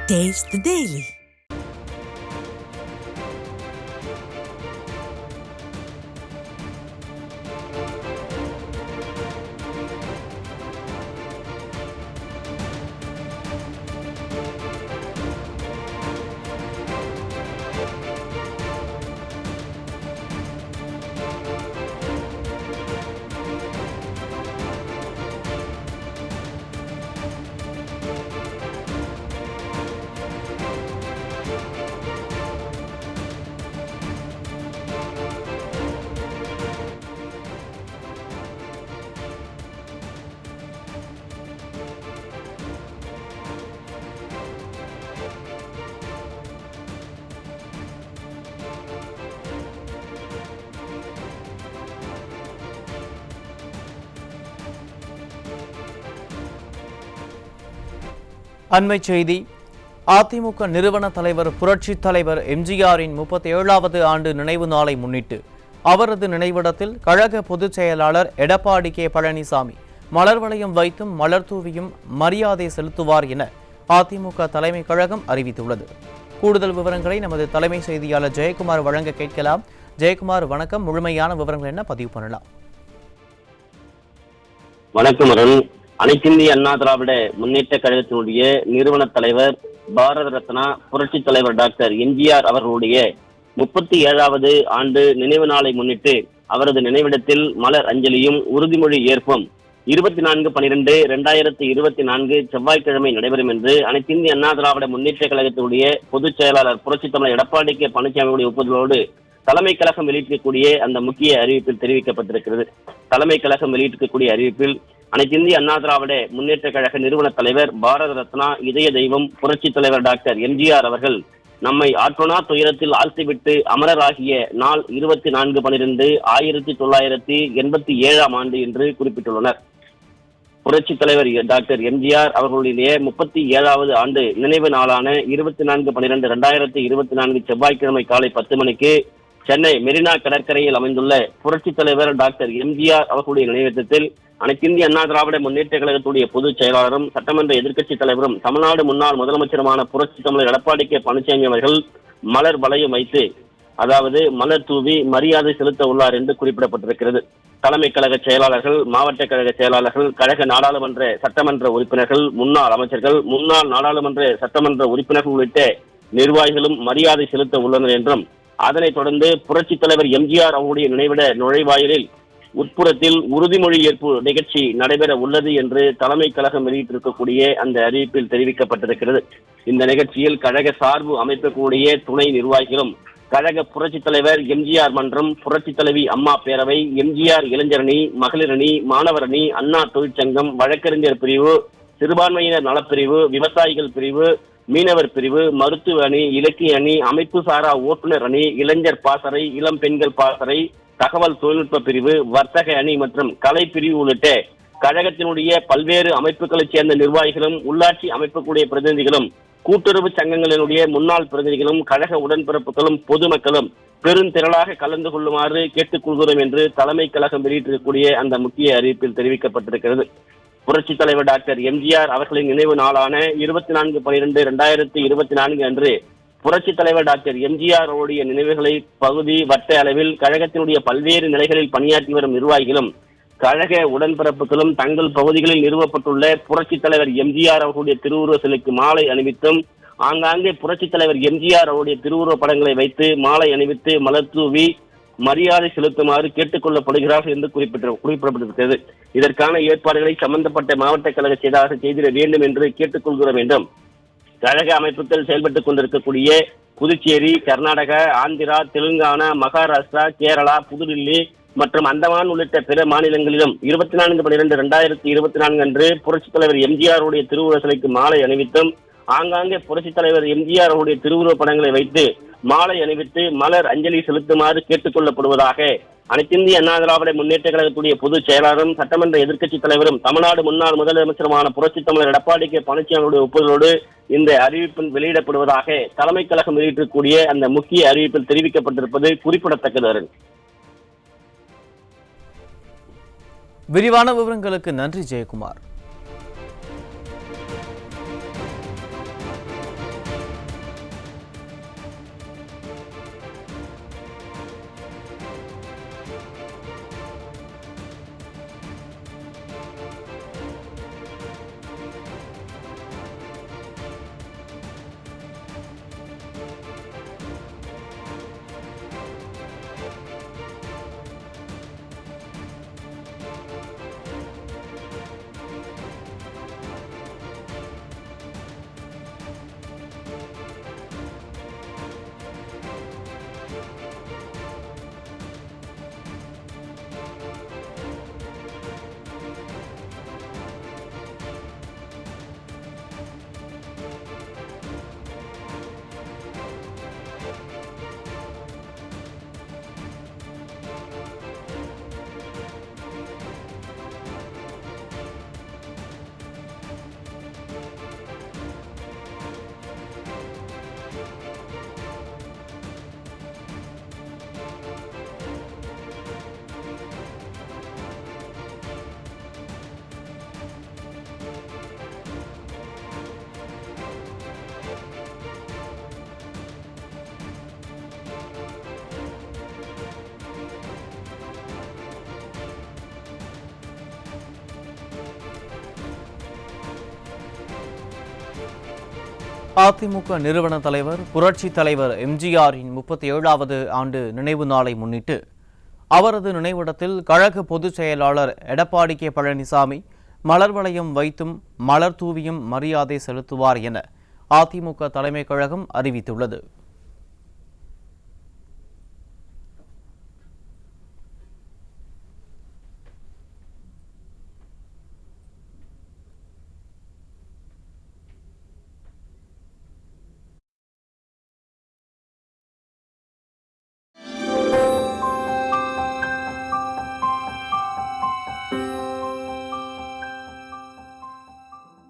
Taste the Daily. அண்மைச் செய்தி. அதிமுக நிறுவன தலைவர் புரட்சித் தலைவர் எம்ஜிஆரின் 37வது ஆண்டு நினைவு நாளை முன்னிட்டு அவரது நினைவிடத்தில் கழக பொதுச் செயலாளர் எடப்பாடி கே பழனிசாமி மலர் வளையம் வைத்தும் மலர் தூவியும் மரியாதை செலுத்துவார் என அதிமுக தலைமை கழகம் அறிவித்துள்ளது. கூடுதல் விவரங்களை நமது தலைமை செய்தியாளர் ஜெயக்குமார் வழங்க கேட்கலாம். ஜெயக்குமார், வணக்கம். முழுமையான விவரங்கள் என்ன பதிவு பண்ணலாம்? வணக்கம் அருண். அனைத்திந்திய அண்ணா திராவிட முன்னேற்ற கழகத்தினுடைய நிறுவன தலைவர் பாரத ரத்னா புரட்சி தலைவர் டாக்டர் எம்ஜிஆர் அவர்களுடைய 37வது ஆண்டு நினைவு நாளை முன்னிட்டு அவரது நினைவிடத்தில் மலர் அஞ்சலியும் உறுதிமொழி ஏற்பும் 24/12/2024 செவ்வாய்க்கிழமை நடைபெறும் என்று அனைத்திந்திய அண்ணா திராவிட முன்னேற்ற கழகத்தினுடைய பொதுச் செயலாளர் புரட்சி தமிழர் எடப்பாடி கே பழனிசாமியுடைய ஒப்புதலோடு தலைமை கழகம் வெளியிட்டிருக்கக்கூடிய அந்த முக்கிய அறிவிப்பில் தெரிவிக்கப்பட்டிருக்கிறது. தலைமை கழகம் வெளியிட்டிருக்கக்கூடிய அறிவிப்பில் அனைத்திந்திய அண்ணா திராவிட முன்னேற்ற கழக நிறுவன தலைவர் பாரத ரத்னா இதய தெய்வம் புரட்சி தலைவர் டாக்டர் எம்ஜிஆர் அவர்கள் நம்மை ஆற்றொணா துயரத்தில் ஆழ்த்திவிட்டு அமரராகிய நாள் 24/12/1987 ஆண்டு என்று குறிப்பிட்டுள்ளனர். புரட்சி தலைவர் டாக்டர் எம்ஜிஆர் அவர்களுடைய 37வது ஆண்டு நினைவு நாளான 24/12/2024 செவ்வாய்க்கிழமை காலை 10 மணிக்கு சென்னை மெரினா கடற்கரையில் அமைந்துள்ள புரட்சி தலைவர் டாக்டர் எம்ஜிஆர் அவர்களுடைய நினைவகத்தில் அனைத்திந்திய அண்ணா திராவிட முன்னேற்ற கழகத்துடைய பொதுச் செயலாளரும் சட்டமன்ற எதிர்க்கட்சித் தலைவரும் தமிழ்நாடு முன்னாள் முதலமைச்சருமான புரட்சி தமிழர் எடப்பாடி கே பழனிசாமி அவர்கள் மலர் வளையம் வைத்து, அதாவது மலர் தூவி மரியாதை செலுத்த உள்ளார் என்று குறிப்பிடப்பட்டிருக்கிறது. தலைமை கழக செயலாளர்கள், மாவட்ட கழக செயலாளர்கள், கழக நாடாளுமன்ற சட்டமன்ற உறுப்பினர்கள், முன்னாள் அமைச்சர்கள், முன்னாள் நாடாளுமன்ற சட்டமன்ற உறுப்பினர்கள் உள்ளிட்ட நிர்வாகிகளும் மரியாதை செலுத்த உள்ளனர் என்றும், அதனைத் தொடர்ந்து புரட்சி தலைவர் எம்ஜிஆர் அவருடைய நினைவிட நுழைவாயிலில் உட்புறத்தில் உறுதிமொழி ஏற்பு நிகழ்ச்சி நடைபெற உள்ளது என்று தலைமை கழகம் வெளியிட்டிருக்கக்கூடிய அந்த அறிவிப்பில் தெரிவிக்கப்பட்டிருக்கிறது. இந்த நிகழ்ச்சியில் கழக சார்பு அமைக்கக்கூடிய துணை நிர்வாகிகளும், கழக புரட்சி தலைவர் எம்ஜிஆர் மன்றம், புரட்சி தலைவி அம்மா பேரவை, எம்ஜிஆர் இளைஞரணி, மகளிர் அணி, மாணவர் அணி, அண்ணா தொழிற்சங்கம், வழக்கறிஞர் பிரிவு, சிறுபான்மையினர் நலப்பிரிவு, விவசாயிகள் பிரிவு, மீனவர் பிரிவு, மருத்துவ அணி, இலக்கிய அணி, அமைப்பு சாரா ஓட்டுநர் அணி, இளைஞர் பாசறை, இளம் பெண்கள் பாசறை, தகவல் தொழில்நுட்ப பிரிவு, வர்த்தக அணி மற்றும் கலை பிரிவு உள்ளிட்ட கழகத்தினுடைய பல்வேறு அமைப்புகளைச் சேர்ந்த நிர்வாகிகளும், உள்ளாட்சி அமைப்புக்கூடிய பிரதிநிதிகளும், கூட்டுறவு சங்கங்களினுடைய முன்னாள் பிரதிநிதிகளும், கழக உடன்பிறப்புகளும், பொதுமக்களும் பெருந்திரளாக கலந்து கொள்ளுமாறு கேட்டுக்கொள்கிறோம் என்று தலைமை கழகம் வெளியிட்டிருக்கக்கூடிய அந்த முக்கிய அறிவிப்பில் தெரிவிக்கப்பட்டிருக்கிறது. புரட்சி தலைவர் டாக்டர் எம்ஜிஆர் அவர்களின் நினைவு நாளான 24/12/2024 அன்று புரட்சி தலைவர் டாக்டர் எம்ஜிஆர் அவருடைய நினைவுகளை பகுதி வட்ட அளவில் கழகத்தினுடைய பல்வேறு நிலைகளில் பணியாற்றி வரும் நிர்வாகிகளும், கழக உடன்பிறப்புகளும் தங்கள் பகுதிகளில் நிறுவப்பட்டுள்ள புரட்சி தலைவர் எம்ஜிஆர் அவர்களுடைய திருவுருவ சிலைக்கு மாலை அணிவித்தும், ஆங்காங்கே புரட்சி தலைவர் எம்ஜிஆர் அவருடைய திருவுருவ படங்களை வைத்து மாலை அணிவித்து மலர் தூவி மரியாதை செலுத்துமாறு கேட்டுக் கொள்ளப்படுகிறார்கள் என்று குறிப்பிடப்பட்டிருக்கிறது. இதற்கான ஏற்பாடுகளை சம்பந்தப்பட்ட மாவட்ட கழக செயலாளர்கள் செய்திட வேண்டும் என்று கேட்டுக்கொள்கிறோம் என்றும், கழக அமைப்புகள் செயல்பட்டுக் கொண்டிருக்கக்கூடிய புதுச்சேரி, கர்நாடகா, ஆந்திரா, தெலுங்கானா, மகாராஷ்டிரா, கேரளா, புதுடில்லி மற்றும் அந்தமான் உள்ளிட்ட பிற மாநிலங்களிலும் 24/12/2024 அன்று புரட்சித் தலைவர் எம்ஜிஆர் உடைய திருவுருவ சிலைக்கு மாலை அணிவித்தும், ஆங்காங்கே புரட்சித் தலைவர் எம்ஜிஆர் அவருடைய திருவுருவ படங்களை வைத்து மாலை அணிவித்து மலர் அஞ்சலி செலுத்துமாறு கேட்டுக் கொள்ளப்படுவதாக அனைத்திந்திய அண்ணா திராவிட முன்னேற்ற கழகத்துடைய பொதுச் செயலாளரும் சட்டமன்ற எதிர்க்கட்சித் தலைவரும் தமிழ்நாடு முன்னாள் முதலமைச்சருமான புரட்சி தமிழர் எடப்பாடி கே பழனிசாமியுடைய ஒப்புதலோடு இந்த அறிவிப்பில் வெளியிடப்படுவதாக தலைமை கழகம் வெளியிட்டிருக்கக்கூடிய அந்த முக்கிய அறிவிப்பில் தெரிவிக்கப்பட்டிருப்பது குறிப்பிடத்தக்கது. விரிவான விவரங்களுக்கு நன்றி ஜெயக்குமார். அதிமுக நிறுவன தலைவர் புரட்சித் தலைவர் எம்ஜிஆரின் 37வது ஆண்டு நினைவு நாளை முன்னிட்டு அவரது நினைவிடத்தில் கழக பொதுச் செயலாளர் எடப்பாடி கே பழனிசாமி மலர் வளையம் வைத்தும் மலர் தூவியும் மரியாதை செலுத்துவார் என அதிமுக தலைமைக் கழகம் அறிவித்துள்ளது.